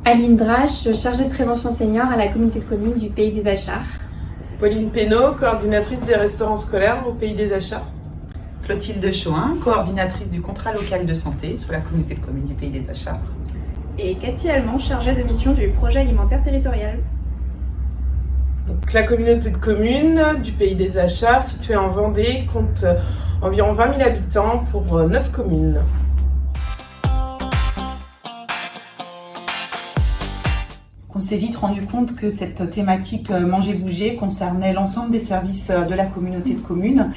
Aline Drache, chargée de prévention senior à la communauté de communes du Pays des Achards. Pauline Pénaud, coordinatrice des restaurants scolaires au Pays des Achards. Clotilde Chauhin, coordinatrice du contrat local de santé sur la communauté de communes du Pays des Achards. Et Cathy Allemand, chargée de mission du projet alimentaire territorial. Donc, la communauté de communes du Pays des Achards, située en Vendée, compte environ 20 000 habitants pour 9 communes. On s'est vite rendu compte que cette thématique manger-bouger concernait l'ensemble des services de la communauté de communes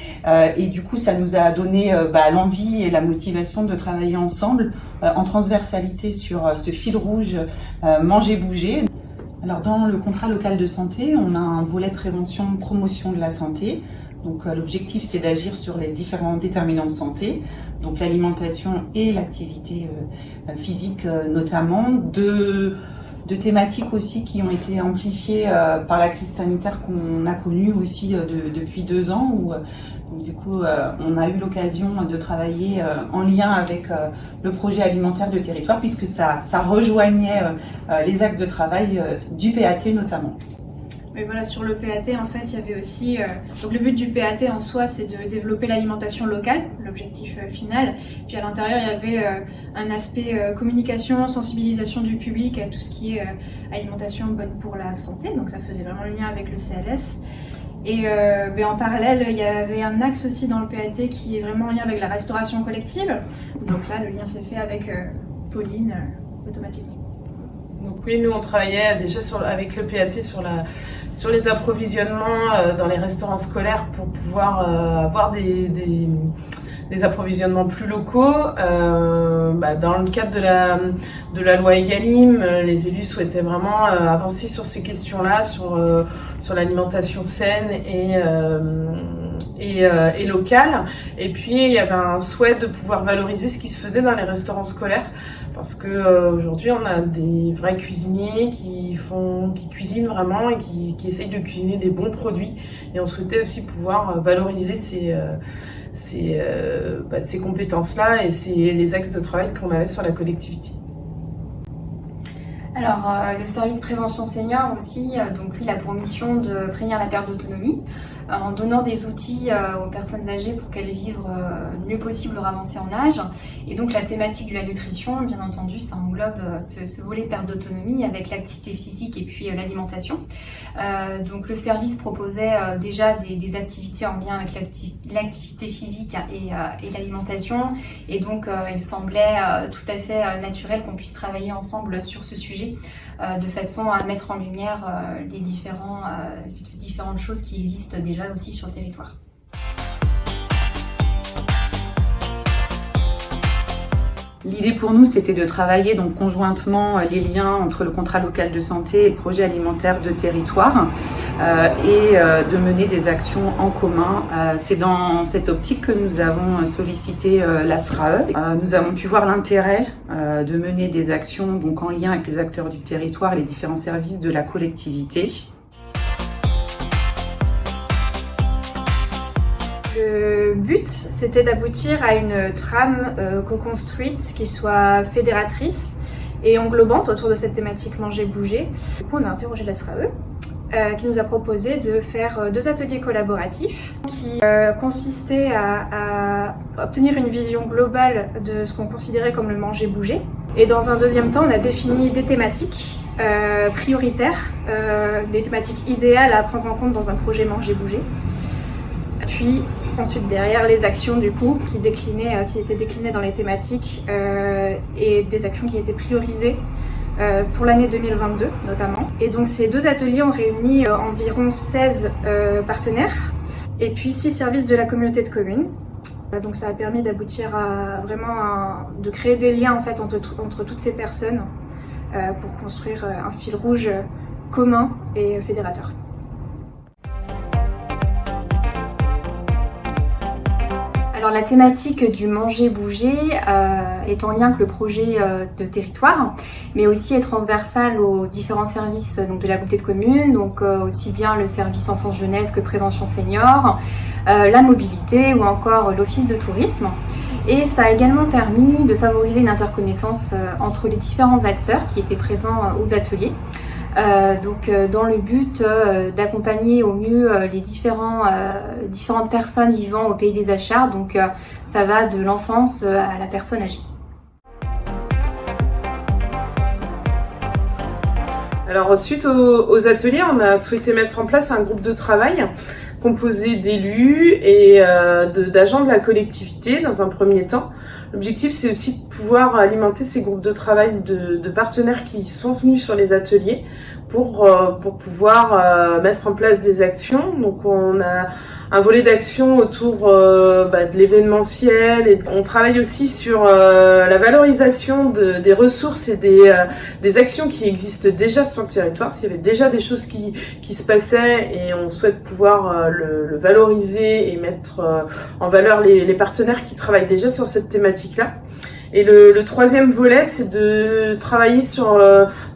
et du coup ça nous a donné l'envie et la motivation de travailler ensemble en transversalité sur ce fil rouge manger-bouger. Alors dans le contrat local de santé, on a un volet prévention, promotion de la santé. Donc l'objectif c'est d'agir sur les différents déterminants de santé, donc l'alimentation et l'activité physique notamment, de thématiques aussi qui ont été amplifiées par la crise sanitaire qu'on a connue aussi depuis 2 ans où donc, du coup on a eu l'occasion de travailler en lien avec le projet alimentaire de territoire puisque ça rejoignait les axes de travail du PAT notamment. Mais voilà, sur le PAT, en fait, il y avait aussi... donc le but du PAT en soi, c'est de développer l'alimentation locale, l'objectif final. Puis à l'intérieur, il y avait un aspect communication, sensibilisation du public à tout ce qui est alimentation bonne pour la santé. Donc ça faisait vraiment le lien avec le CLS. Et en parallèle, il y avait un axe aussi dans le PAT qui est vraiment en lien avec la restauration collective. Donc là, le lien s'est fait avec Pauline automatiquement. Donc oui, nous on travaillait déjà avec le PAT sur les approvisionnements dans les restaurants scolaires pour pouvoir avoir des approvisionnements plus locaux. Dans le cadre de la loi Egalim, les élus souhaitaient vraiment avancer sur ces questions-là, sur l'alimentation saine et locale. Et puis il y avait un souhait de pouvoir valoriser ce qui se faisait dans les restaurants scolaires. Parce que aujourd'hui on a des vrais cuisiniers qui cuisinent vraiment et qui essayent de cuisiner des bons produits. Et on souhaitait aussi pouvoir valoriser ces compétences-là et les axes de travail qu'on avait sur la collectivité. Alors, le service prévention senior aussi, donc lui, il a pour mission de prévenir la perte d'autonomie en donnant des outils aux personnes âgées pour qu'elles vivent le mieux possible leur avancée en âge. Et donc, la thématique de la nutrition, bien entendu, ça englobe ce volet perte d'autonomie avec l'activité physique et puis l'alimentation. Donc, le service proposait déjà des activités en lien avec l'activité physique et l'alimentation. Et donc, il semblait tout à fait naturel qu'on puisse travailler ensemble sur ce sujet de façon à mettre en lumière les différentes choses qui existent déjà aussi sur le territoire. L'idée pour nous, c'était de travailler donc conjointement les liens entre le contrat local de santé et le projet alimentaire de territoire et de mener des actions en commun. C'est dans cette optique que nous avons sollicité la SRAE. Nous avons pu voir l'intérêt de mener des actions donc en lien avec les acteurs du territoire et les différents services de la collectivité. Le but, c'était d'aboutir à une trame co-construite qui soit fédératrice et englobante autour de cette thématique manger-bouger. Du coup, on a interrogé la SRAE qui nous a proposé de faire 2 ateliers collaboratifs qui consistaient à obtenir une vision globale de ce qu'on considérait comme le manger-bouger. Et dans un deuxième temps, on a défini des thématiques prioritaires, des thématiques idéales à prendre en compte dans un projet manger-bouger. Puis ensuite derrière les actions du coup qui étaient déclinées dans les thématiques et des actions qui étaient priorisées pour l'année 2022 notamment. Et donc ces 2 ateliers ont réuni environ 16 partenaires et puis 6 services de la communauté de communes. Donc ça a permis d'aboutir à vraiment de créer des liens en fait entre toutes ces personnes pour construire un fil rouge commun et fédérateur. Alors la thématique du manger-bouger est en lien avec le projet de territoire, mais aussi est transversale aux différents services donc, de la communauté de communes, donc aussi bien le service enfance-jeunesse que prévention senior, la mobilité ou encore l'office de tourisme. Et ça a également permis de favoriser une interconnaissance entre les différents acteurs qui étaient présents aux ateliers. Dans le but d'accompagner au mieux les différentes personnes vivant au pays des Achards, donc ça va de l'enfance à la personne âgée. Alors suite aux ateliers, on a souhaité mettre en place un groupe de travail composé d'élus et d'agents de la collectivité dans un premier temps. L'objectif, c'est aussi de pouvoir alimenter ces groupes de travail de partenaires qui sont venus sur les ateliers pour pouvoir mettre en place des actions. Donc on a un volet d'action autour de l'événementiel et on travaille aussi sur la valorisation des ressources et des actions qui existent déjà sur le territoire. S'il y avait déjà des choses qui se passaient et on souhaite pouvoir le valoriser et mettre en valeur les partenaires qui travaillent déjà sur cette thématique-là. Et le troisième volet, c'est de travailler sur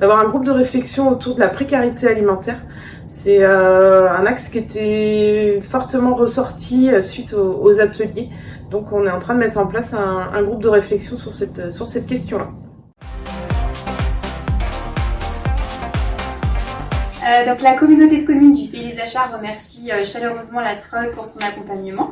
d'avoir un groupe de réflexion autour de la précarité alimentaire. C'est un axe qui était fortement ressorti suite aux ateliers. Donc on est en train de mettre en place un groupe de réflexion sur cette question-là. Donc la communauté de communes du Pays des Achards remercie chaleureusement la SRAE pour son accompagnement.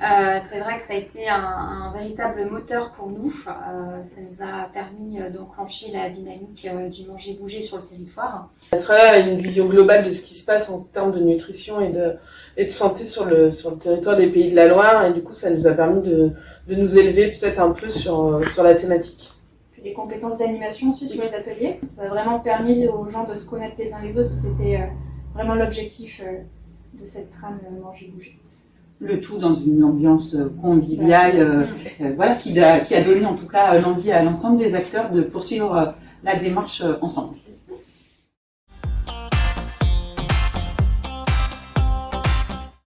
C'est vrai que ça a été un véritable moteur pour nous. Ça nous a permis d'enclencher la dynamique du manger-bouger sur le territoire. La SRAE a une vision globale de ce qui se passe en termes de nutrition et de santé sur le territoire des Pays de la Loire et du coup ça nous a permis de nous élever peut-être un peu sur la thématique. Les compétences d'animation aussi sur les ateliers. Ça a vraiment permis aux gens de se connaître les uns les autres. C'était vraiment l'objectif de cette trame manger-bouger. Le tout dans une ambiance conviviale, qui a donné en tout cas l'envie à l'ensemble des acteurs de poursuivre la démarche ensemble.